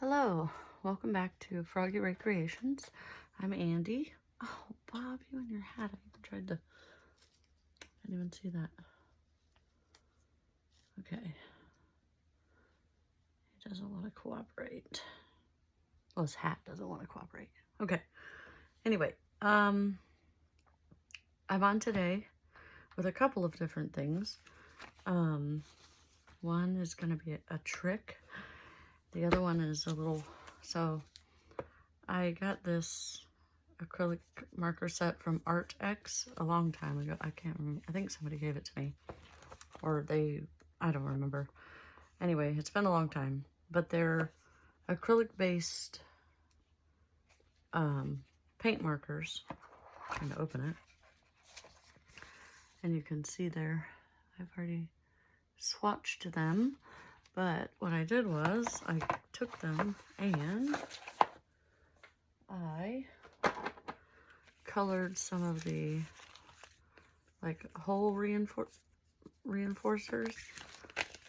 Hello, welcome back to Froggy Recreations. I'm Andy. Oh, Bob, you and your hat. I didn't even see that. Okay. He doesn't want to cooperate. Well, his hat doesn't want to cooperate. Okay. Anyway, I'm on today with a couple of different things. One is going to be a trick. The other one is a little, so I got this acrylic marker set from Art X a long time ago. I can't remember. I think somebody gave it to me. Or I don't remember. Anyway, it's been a long time. But they're acrylic-based paint markers. I'm trying to open it. And you can see there, I've already swatched them. But what I did was, I took them and I colored some of the like hole reinforcers.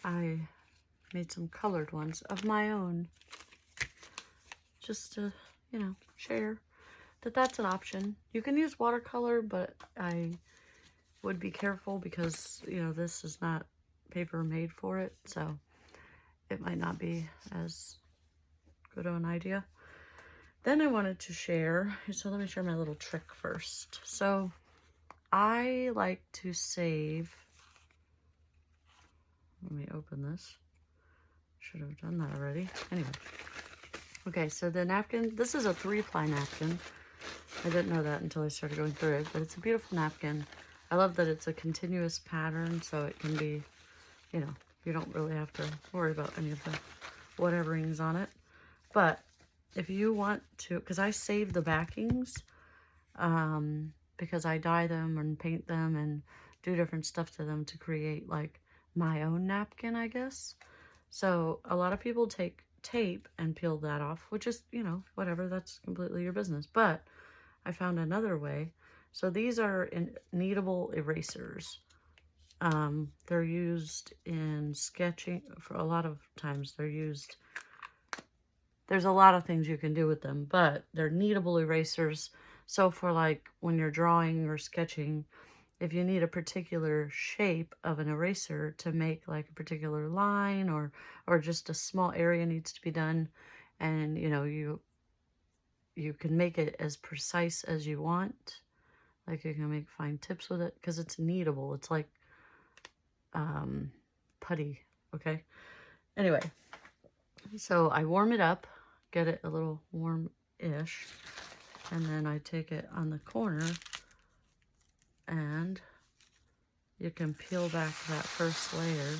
I made some colored ones of my own, just to, you know, share that that's an option. You can use watercolor, but I would be careful because, you know, this is not paper made for it, so it might not be as good of an idea. Then I wanted to share, so let me share my little trick first. So I like to save, let me open this. Should have done that already. Anyway. Okay, so the napkin, this is a 3-ply napkin. I didn't know that until I started going through it, but it's a beautiful napkin. I love that it's a continuous pattern, so it can be, you know, you don't really have to worry about any of the whateverings on it. But if you want to, because I save the backings, because I dye them and paint them and do different stuff to them to create like my own napkin, I guess. So a lot of people take tape and peel that off, which is, you know, whatever, that's completely your business. But I found another way. So these are kneadable erasers. They're used in sketching. For a lot of times they're used, there's a lot of things you can do with them, but they're kneadable erasers. So for like when you're drawing or sketching, if you need a particular shape of an eraser to make like a particular line or just a small area needs to be done, and you know, you can make it as precise as you want. Like you can make fine tips with it because it's kneadable. It's like putty, okay? Anyway, so I warm it up, get it a little warm-ish, and then I take it on the corner and you can peel back that first layer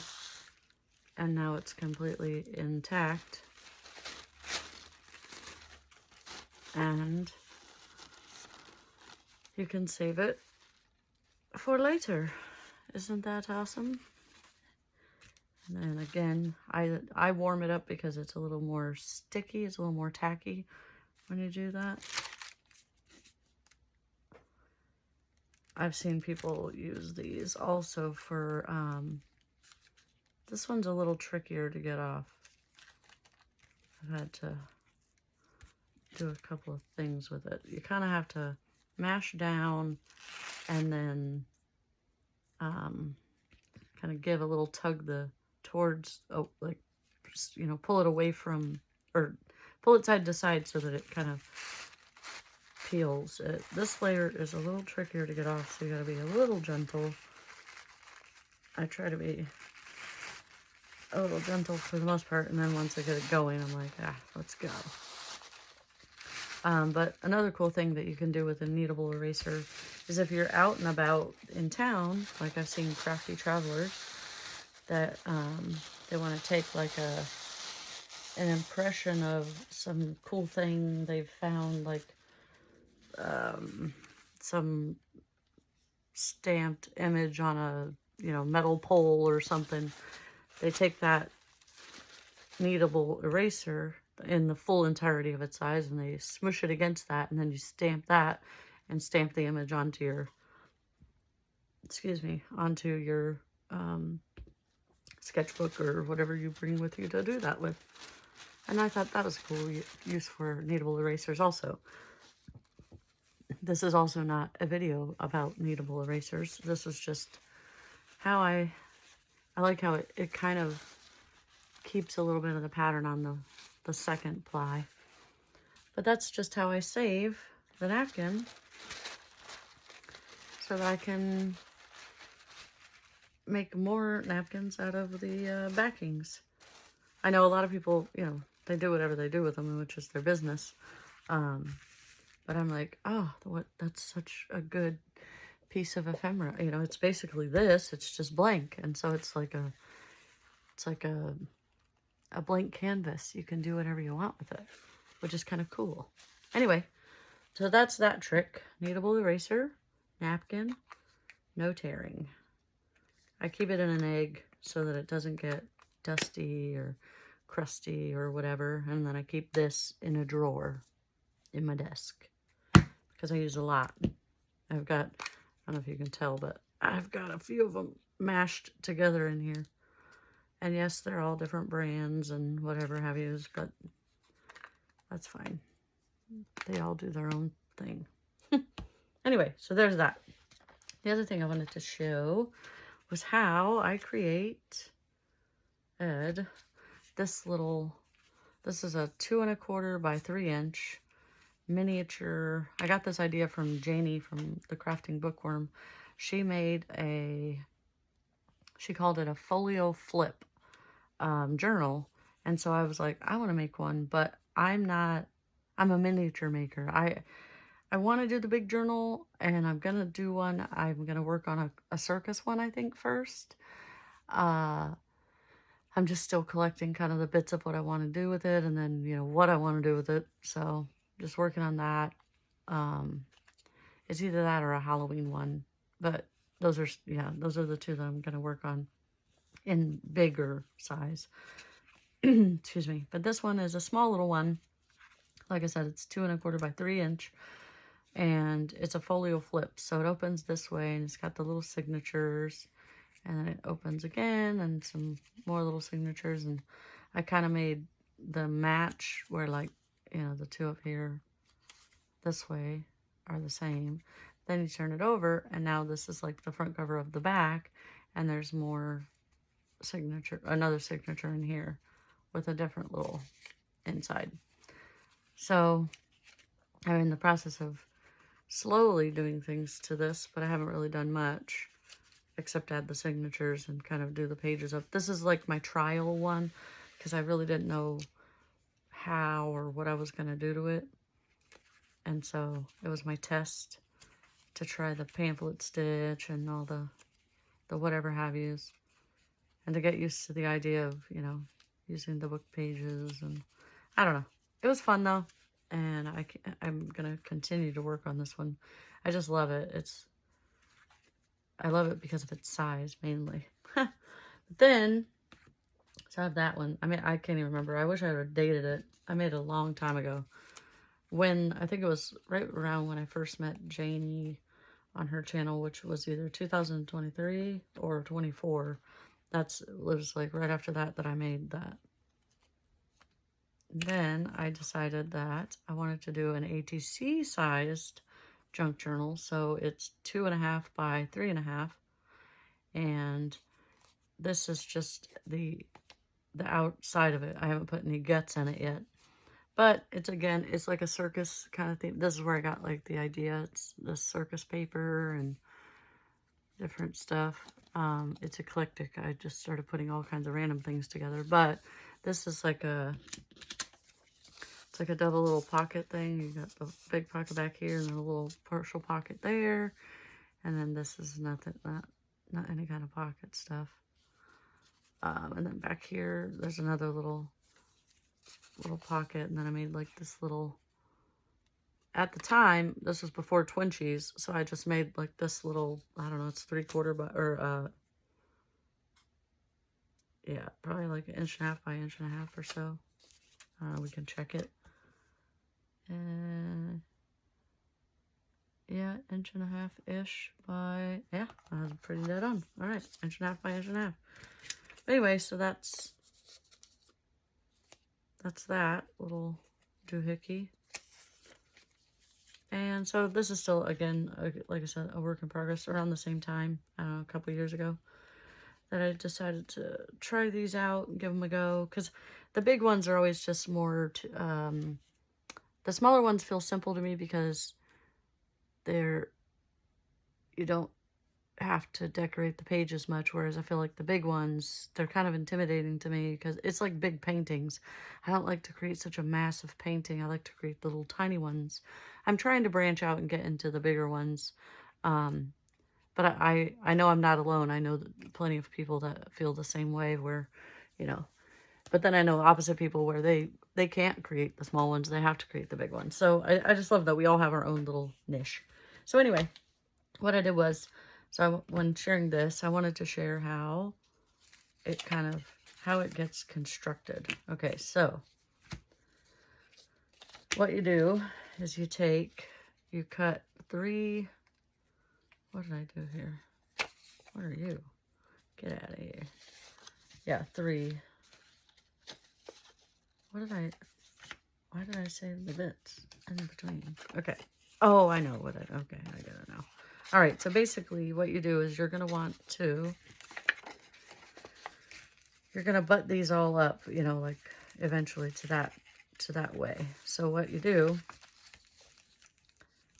and now it's completely intact. And you can save it for later. Isn't that awesome? And then again, I warm it up because it's a little more sticky. It's a little more tacky when you do that. I've seen people use these also for, this one's a little trickier to get off. I've had to do a couple of things with it. You kind of have to mash down and then kind of give a little tug towards, like, you know, pull it away from, or pull it side to side so that it kind of peels. This layer is a little trickier to get off, so you gotta be a little gentle. I try to be a little gentle for the most part, and then once I get it going, I'm like, let's go. But another cool thing that you can do with a kneadable eraser is if you're out and about in town, like I've seen crafty travelers, that they want to take like an impression of some cool thing they've found, like some stamped image on a, you know, metal pole or something. They take that kneadable eraser in the full entirety of its size and they smush it against that, and then you stamp that and stamp the image onto your, onto your sketchbook or whatever you bring with you to do that with. And I thought that was a cool use for kneadable erasers also. This is also not a video about kneadable erasers. This is just how I like how it kind of keeps a little bit of the pattern on the second ply. But that's just how I save the napkin so that I can make more napkins out of the backings. I know a lot of people, you know, they do whatever they do with them, which is their business. But I'm like, oh, that's such a good piece of ephemera. You know, it's basically this, it's just blank. And so it's like a blank canvas. You can do whatever you want with it, which is kind of cool. Anyway, so that's that trick. Kneadable eraser, napkin, no tearing. I keep it in an egg so that it doesn't get dusty or crusty or whatever. And then I keep this in a drawer in my desk because I use a lot. I've got, I don't know if you can tell, but I've got a few of them mashed together in here. And yes, they're all different brands and whatever have yous, but that's fine. They all do their own thing. Anyway, so there's that. The other thing I wanted to show was how I create this is a 2 1/4 by 3 inch miniature. I got this idea from Janie from the Crafting Bookworm. She called it a folio flip journal. And so I was like, I want to make one, but I'm a miniature maker. I want to do the big journal, and I'm going to do one. I'm going to work on a circus one, I think, first. I'm just still collecting kind of the bits of what I want to do with it, and then, you know, what I want to do with it. So just working on that. It's either that or a Halloween one, but those are the two that I'm going to work on in bigger size. Excuse me. But this one is a small little one. Like I said, it's 2 1/4 by 3 inch. And it's a folio flip, so it opens this way, and it's got the little signatures, and then it opens again, and some more little signatures. And I kind of made the match where, like, you know, the two up here this way are the same. Then you turn it over, and now this is like the front cover of the back, and there's more another signature in here with a different little inside. So I'm in the process of slowly doing things to this, but I haven't really done much except add the signatures and kind of do the pages up. This is like my trial one because I really didn't know how or what I was going to do to it. And so it was my test to try the pamphlet stitch and all the whatever have yous, and to get used to the idea of, you know, using the book pages. And I don't know. It was fun though. And I'm going to continue to work on this one. I just love it. I love it because of its size, mainly. But then, so I have that one. I mean, I can't even remember. I wish I would have dated it. I made it a long time ago. I think it was right around when I first met Janie on her channel, which was either 2023 or 24. It was like right after that I made that. Then I decided that I wanted to do an ATC sized junk journal. So it's 2 1/2 by 3 1/2. And this is just the outside of it. I haven't put any guts in it yet. But it's like a circus kind of thing. This is where I got like the idea. It's the circus paper and different stuff. It's eclectic. I just started putting all kinds of random things together. But this is like it's like a double little pocket thing. You got the big pocket back here and then a little partial pocket there. And then this is not any kind of pocket stuff. And then back here, there's another little pocket. And then I made like this little, at the time, this was before Twinchies. So I just made like this little, I don't know, it's 3/4 by, or, yeah, probably like 1.5 inches by 1.5 inches or so. We can check it. Yeah, 1.5 inches-ish by, yeah, I was pretty dead on. All right, 1.5 inches by 1.5 inches. Anyway, so that's that's that little doohickey. And so this is still, again, like I said, a work in progress. Around the same time, I don't know, a couple years ago, that I decided to try these out and give them a go. Because the big ones are always just more, the smaller ones feel simple to me because you don't have to decorate the page as much, whereas I feel like the big ones, they're kind of intimidating to me because it's like big paintings. I don't like to create such a massive painting. I like to create the little tiny ones. I'm trying to branch out and get into the bigger ones. But I know I'm not alone. I know that plenty of people that feel the same way where, you know, but then I know opposite people where they can't create the small ones. They have to create the big ones. So I just love that we all have our own little niche. So anyway, what I did was, when sharing this, I wanted to share how it gets constructed. Okay, so what you do is you cut 3, what did I do here? What are you? Get out of here. Yeah, 3. Why did I say the bits in between? Okay. Oh, I know what okay, I get it now. All right, so basically what you do is you're going to butt these all up, you know, like eventually to that way. So what you do,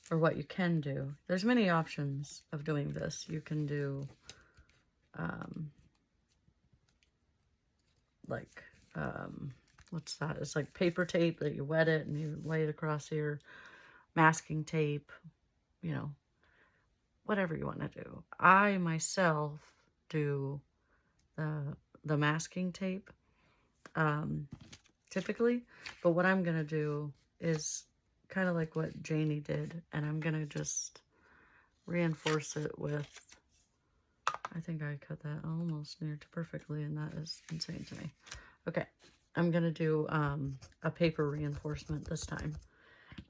or what you can do, there's many options of doing this. You can do, what's that? It's like paper tape that you wet it and you lay it across here, masking tape, you know, whatever you want to do. I myself do the masking tape, typically, but what I'm going to do is kind of like what Janie did, and I'm going to just reinforce it with, I think I cut that almost near to perfectly, and that is insane to me. Okay, I'm going to do a paper reinforcement this time.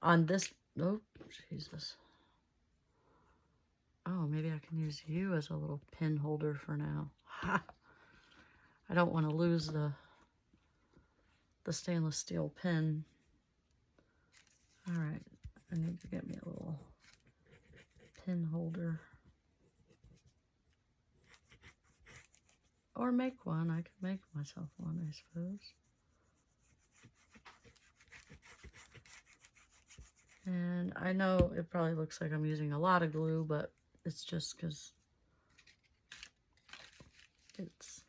On this, oh, Jesus. Oh, maybe I can use you as a little pin holder for now. Ha! I don't want to lose the stainless steel pin. All right, I need to get me a little pin holder. Or make one. I could make myself one, I suppose. And I know it probably looks like I'm using a lot of glue, but it's just because it's...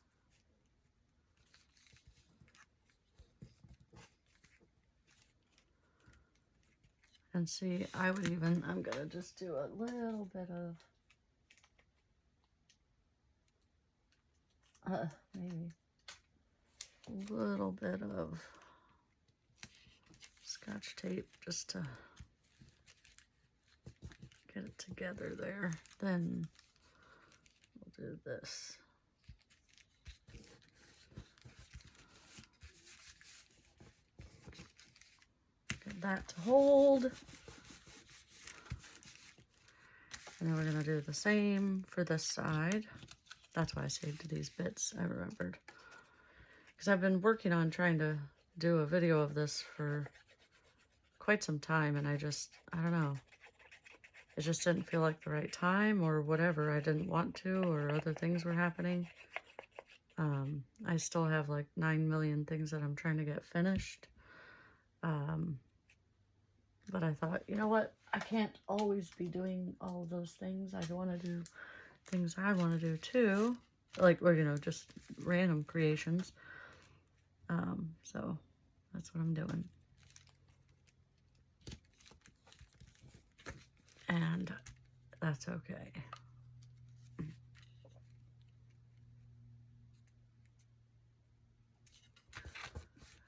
And see, I'm going to just do a little bit of, maybe a little bit of Scotch tape just to get it together there. Then we'll do this. Get that to hold. And then we're going to do the same for this side. That's why I saved these bits, I remembered. Because I've been working on trying to do a video of this for quite some time, and I don't know. It just didn't feel like the right time or whatever. I didn't want to, or other things were happening. I still have like 9 million things that I'm trying to get finished. But I thought, you know what? I can't always be doing all of those things. I want to do things I want to do too. Like, or, you know, just random creations. So that's what I'm doing. And that's okay.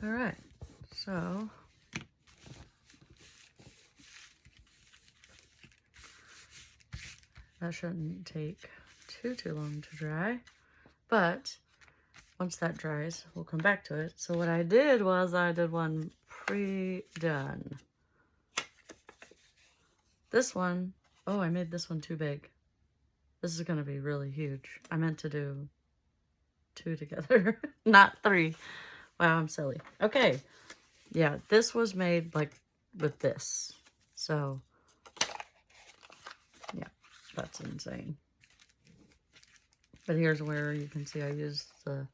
All right, so that shouldn't take too long to dry, but once that dries, we'll come back to it. So what I did was I did one pre-done. This one, oh, I made this one too big. This is going to be really huge. I meant to do 2 together, not 3. Wow, I'm silly. Okay, yeah, this was made like with this. So, yeah, that's insane. But here's where you can see I used the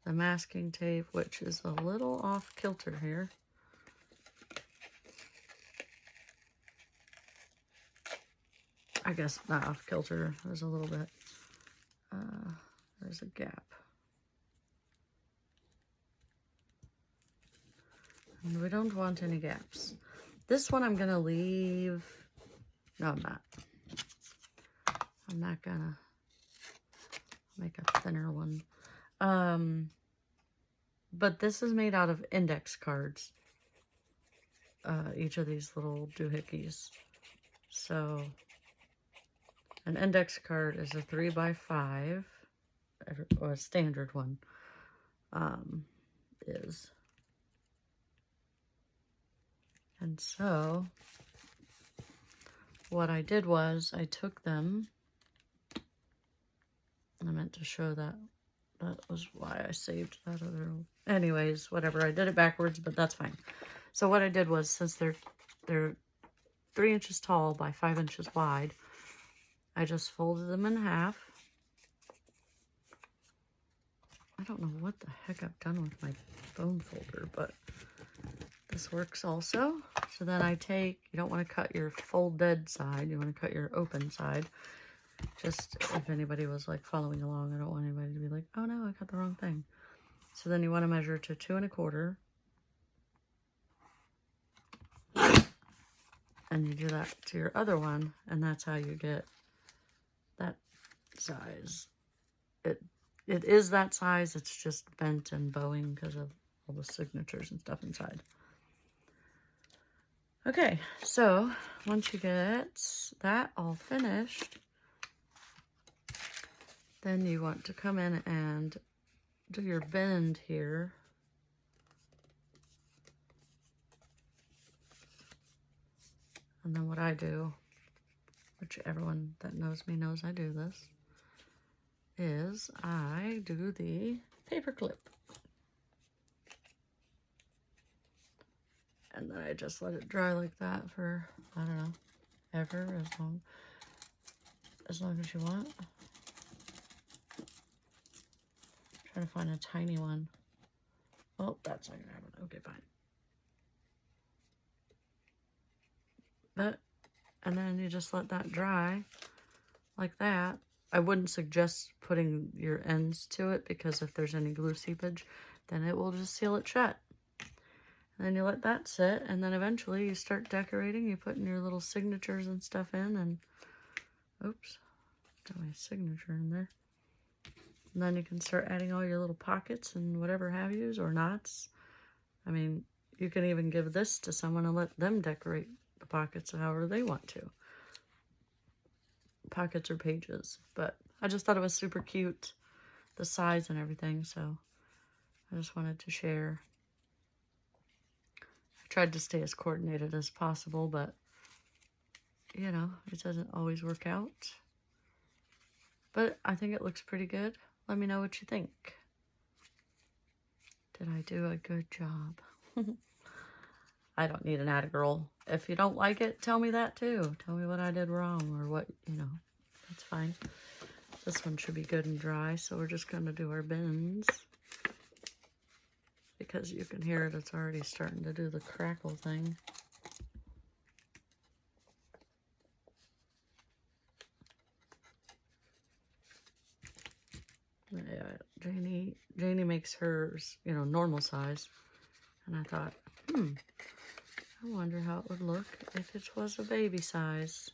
masking tape, which is a little off kilter here. I guess not off kilter. There's a little bit. There's a gap. And we don't want any gaps. This one I'm going to leave. No, I'm not. I'm not going to make a thinner one. But this is made out of index cards. Each of these little doohickeys. So, an index card is a 3x5, or a standard one, is. And so, what I did was, I took them, I meant to show that, that was why I saved that other, anyways, whatever, I did it backwards, but that's fine. So what I did was, since they're 3 inches tall by 5 inches wide, I just folded them in half. I don't know what the heck I've done with my bone folder, but this works also. So then I take, you don't want to cut your folded side, you want to cut your open side. Just if anybody was like following along, I don't want anybody to be like, oh no, I cut the wrong thing. So then you want to measure to 2 1/4. And you do that to your other one, and that's how you get that size. It is that size, it's just bent and bowing because of all the signatures and stuff inside. Okay, so once you get that all finished, then you want to come in and do your bend here. And then what I do, which everyone that knows me knows I do this, is I do the paper clip. And then I just let it dry like that for, I don't know, ever, as long as you want. Trying to find a tiny one. Oh, that's not gonna happen. Okay, fine. And then you just let that dry like that. I wouldn't suggest putting your ends to it because if there's any glue seepage, then it will just seal it shut. And then you let that sit, and then eventually you start decorating. You put in your little signatures and stuff in, and oops, got my signature in there. And then you can start adding all your little pockets and whatever have yous or knots. I mean, you can even give this to someone and let them decorate the pockets however they want to. Pockets or pages, but I just thought it was super cute, the size and everything, so I just wanted to share. I tried to stay as coordinated as possible, but you know, it doesn't always work out. But I think it looks pretty good. Let me know what you think. Did I do a good job? I don't need an atta-girl. If you don't like it, tell me that too. Tell me what I did wrong or what, you know, that's fine. This one should be good and dry, so we're just going to do our bends. Because you can hear it, it's already starting to do the crackle thing. Yeah, Janie makes hers, you know, normal size. And I thought, I wonder how it would look if it was a baby size.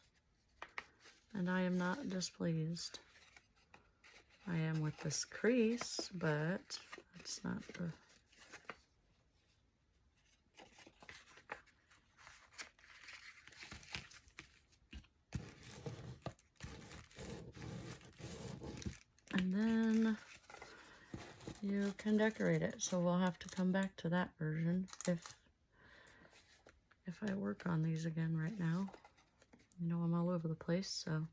And I am not displeased. I am with this crease, but that's not the... And then you can decorate it. So we'll have to come back to that version if I work on these again right now. You know, I'm all over the place, so.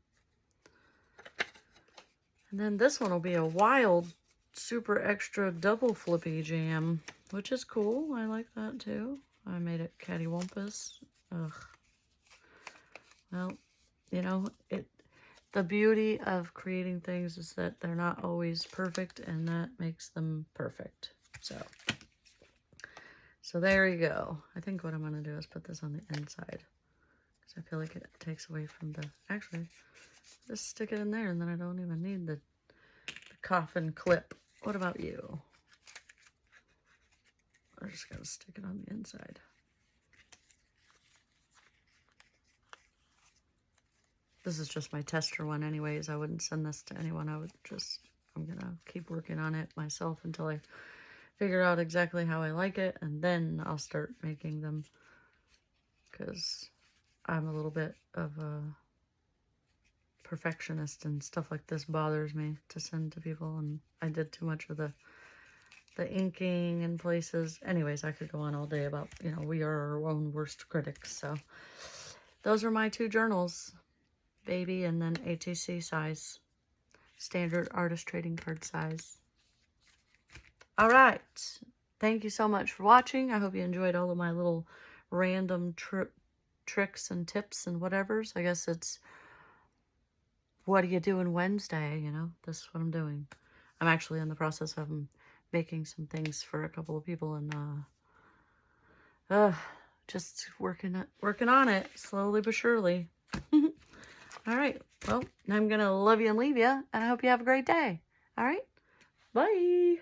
And then this one will be a wild, super extra double flippy jam. which is cool. I like that too. I made it cattywampus. Ugh. Well, you know, the beauty of creating things is that they're not always perfect, and that makes them perfect. So there you go. I think what I'm going to do is put this on the inside, because I feel like it takes away from the... Actually, just stick it in there, and then I don't even need the coffin clip. What about you? I'm just going to stick it on the inside. This is just my tester one anyways. I wouldn't send this to anyone. I'm going to keep working on it myself until I figure out exactly how I like it, and then I'll start making them, because I'm a little bit of a perfectionist, and stuff like this bothers me to send to people, and I did too much of the inking in places. Anyways, I could go on all day about, you know, we are our own worst critics. So those are my 2 journals, baby, and then ATC size, standard artist trading card size. All right. Thank you so much for watching. I hope you enjoyed all of my little random tricks and tips and whatevers. I guess it's, what are you doing Wednesday? You know, this is what I'm doing. I'm actually in the process of making some things for a couple of people, and just working on it slowly but surely. All right. Well, I'm going to love you and leave you, and I hope you have a great day. All right. Bye.